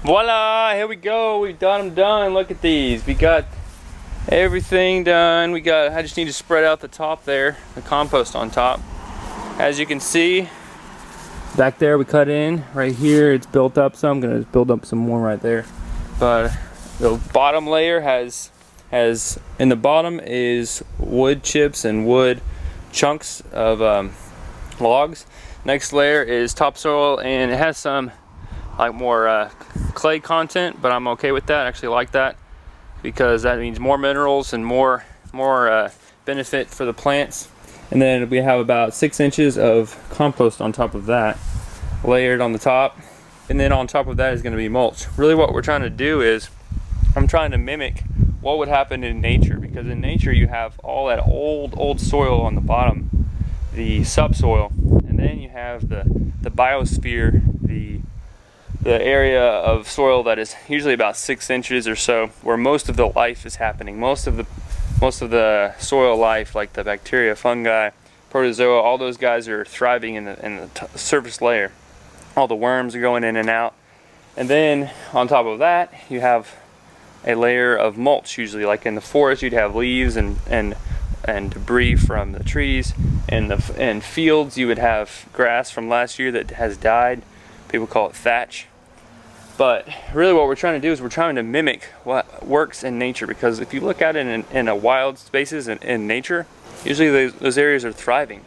Voila, here we go. We've done them done. Look at these. We got everything done. I just need to spread out the top there, the compost on top. As you can see, back there we cut in. Right here it's built up some. I'm gonna build up some more right there. But the bottom layer has in the bottom is wood chips and wood chunks of logs. Next layer is topsoil, and it has some like more clay content, but I'm okay with that. I actually like that because that means more minerals and more benefit for the plants. And then we have about 6 inches of compost on top of that, layered on the top. And then on top of that is going to be mulch. Really what we're trying to do is, I'm trying to mimic what would happen in nature, because in nature you have all that old soil on the bottom, the subsoil, and then you have the biosphere, the area of soil that is usually about 6 inches or so, where most of the life is happening. Most of the soil life, like the bacteria, fungi, protozoa, all those guys are thriving in the surface layer. All the worms are going in and out. And then on top of that, you have a layer of mulch. Usually, like in the forest, you'd have leaves and debris from the trees. In fields, you would have grass from last year that has died. People call it thatch. But really what we're trying to do is we're trying to mimic what works in nature, because if you look at it in a wild spaces in nature, usually those areas are thriving.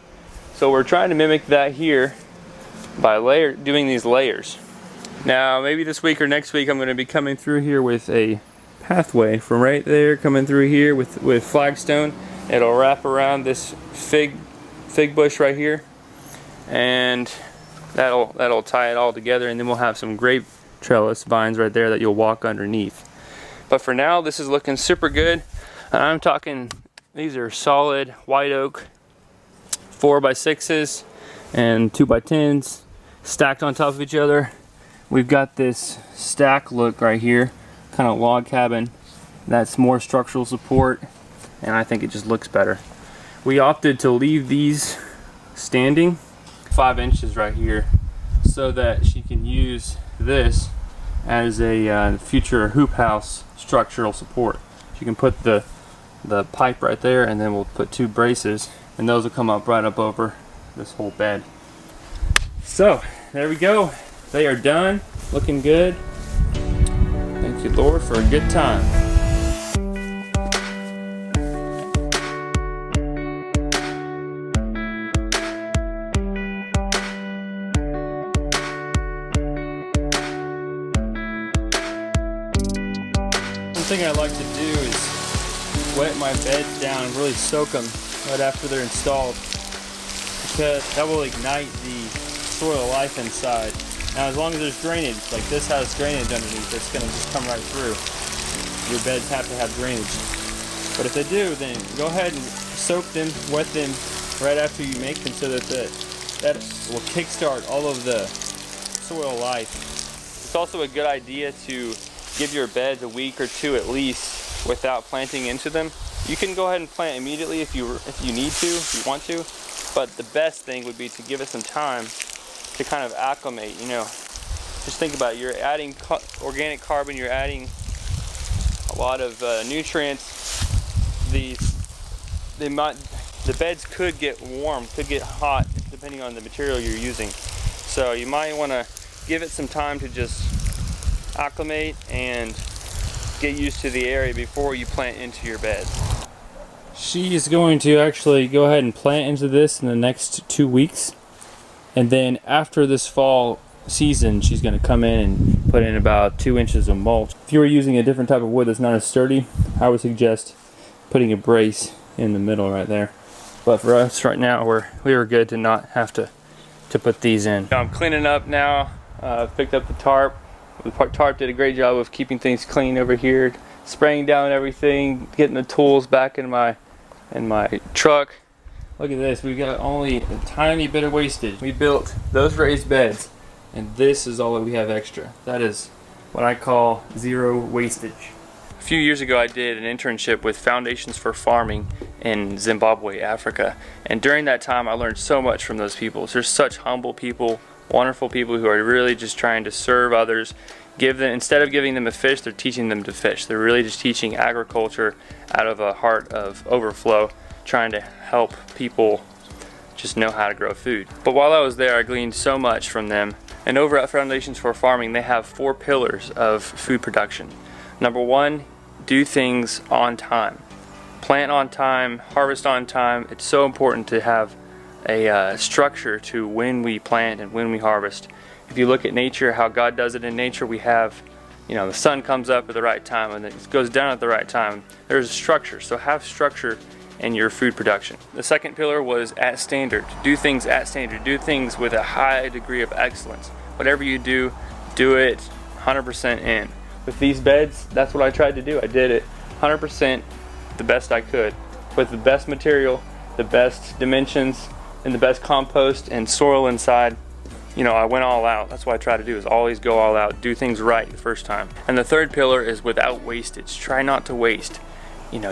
So we're trying to mimic that here by doing these layers. Now maybe this week or next week I'm going to be coming through here with a pathway from right there, coming through here with flagstone. It'll wrap around this fig bush right here, and that'll tie it all together, and then we'll have some grape trellis vines right there that you'll walk underneath. But for now, this is looking super good. And I'm talking, these are solid white oak 4x6s and 2x10s stacked on top of each other. We've got this stack look right here, kind of log cabin. That's more structural support, and I think it just looks better. We opted to leave these standing 5 inches right here, so that she can use this as a future hoop house structural support. You can put the pipe right there, and then we'll put 2 braces, and those will come up right up over this whole bed. So there we go. They are done, looking good. Thank you, Lord, for a good time. One thing I like to do is wet my beds down and really soak them right after they're installed, because that will ignite the soil life inside. Now as long as there's drainage, like this has drainage underneath, it's going to just come right through. Your beds have to have drainage. But if they do, then go ahead and soak them, wet them right after you make them, so that will kickstart all of the soil life. It's also a good idea to give your beds a week or 2 at least without planting into them. You can go ahead and plant immediately if you need to, if you want to, but the best thing would be to give it some time to kind of acclimate. You know, just think about it. You're adding organic carbon, you're adding a lot of nutrients. The beds could get warm, could get hot, depending on the material you're using. So you might want to give it some time to just acclimate and get used to the area before you plant into your bed. She is going to actually go ahead and plant into this in the next 2 weeks, and then after this fall season she's going to come in and put in about 2 inches of mulch. If you were using a different type of wood that's not as sturdy, I would suggest putting a brace in the middle right there. But for us right now, we were good to not have to put these in. I'm cleaning up now. Picked up the tarp. The tarp did a great job of keeping things clean over here, spraying down everything, getting the tools back in my truck. Look at this, we got only a tiny bit of wastage. We built those raised beds, and this is all that we have extra. That is what I call zero wastage. A few years ago I did an internship with Foundations for Farming in Zimbabwe, Africa, and during that time I learned so much from those people. They're such humble people, wonderful people who are really just trying to serve others. Instead of giving them a fish, they're teaching them to fish. They're really just teaching agriculture out of a heart of overflow, trying to help people just know how to grow food. But while I was there, I gleaned so much from them. And over at Foundations for Farming, they have 4 pillars of food production. Number 1, do things on time. Plant on time, harvest on time. It's so important to have a structure to when we plant and when we harvest. If you look at nature, how God does it in nature, we have, the sun comes up at the right time and it goes down at the right time. There's a structure, so have structure in your food production. The second pillar was at standard. Do things at standard. Do things with a high degree of excellence. Whatever you do, do it 100% in. With these beds, that's what I tried to do. I did it 100% the best I could, with the best material, the best dimensions, and the best compost and soil inside. I went all out. That's what I try to do, is always go all out, do things right the first time. And the third pillar is without wastage. Try not to waste.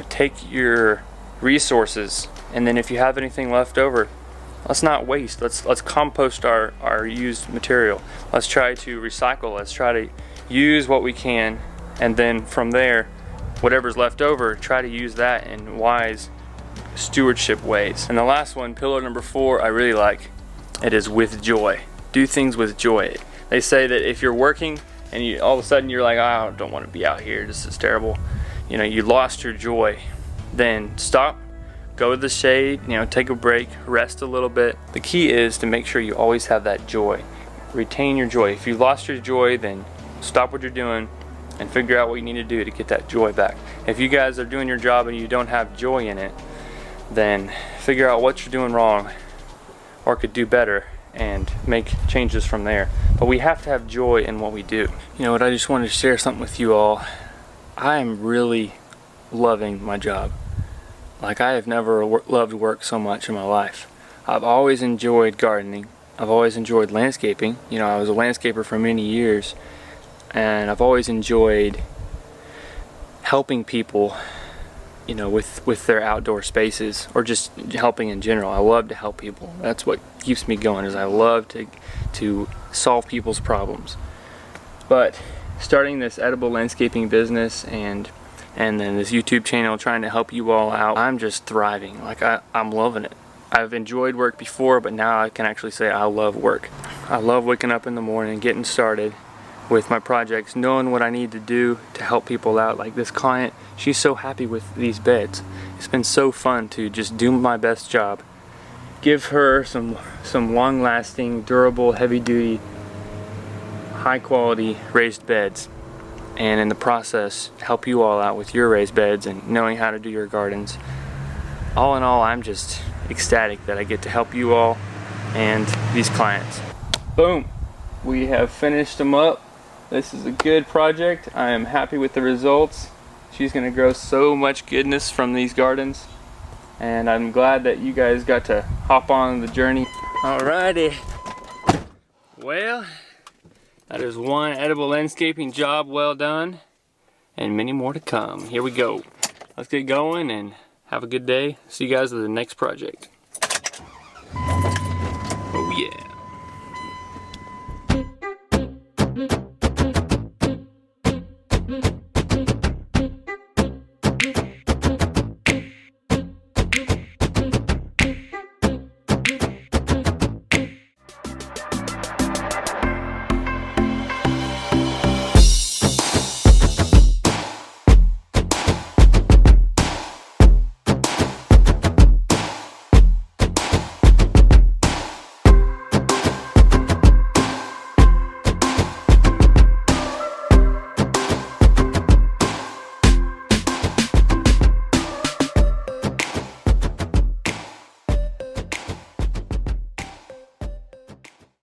Take your resources, and then if you have anything left over, let's not waste. Let's compost our used material. Let's try to recycle. Let's try to use what we can, and then from there, whatever's left over, try to use that in wise stewardship ways. And the last one, pillar number 4, I really like. It is with joy. Do things with joy. They say that if you're working and all of a sudden you're like, I don't want to be out here, this is terrible, you lost your joy, then stop, go to the shade, take a break, rest a little bit. The key is to make sure you always have that joy. Retain your joy. If you lost your joy, then stop what you're doing and figure out what you need to do to get that joy back. If you guys are doing your job and you don't have joy in it, then figure out what you're doing wrong or could do better and make changes from there. But we have to have joy in what we do. I just wanted to share something with you all. I am really loving my job. Like, I have never loved work so much in my life. I've always enjoyed gardening. I've always enjoyed landscaping. I was a landscaper for many years, and I've always enjoyed helping people, with their outdoor spaces, or just helping in general. I love to help people. That's what keeps me going, is I love to solve people's problems. But starting this edible landscaping business and then this YouTube channel, trying to help you all out, I'm just thriving. Like, I'm loving it. I've enjoyed work before, but now I can actually say I love work. I love waking up in the morning, getting started with my projects, knowing what I need to do to help people out. Like this client, she's so happy with these beds. It's been so fun to just do my best job, give her some long-lasting, durable, heavy-duty, high-quality raised beds, and in the process help you all out with your raised beds and knowing how to do your gardens. All in all, I'm just ecstatic that I get to help you all and these clients. Boom! We have finished them up. This is a good project. I am happy with the results. She's gonna grow so much goodness from these gardens, and I'm glad that you guys got to hop on the journey. Alrighty. Well, that is one edible landscaping job well done, and many more to come. Here we go. Let's get going and have a good day. See you guys at the next project. Oh yeah.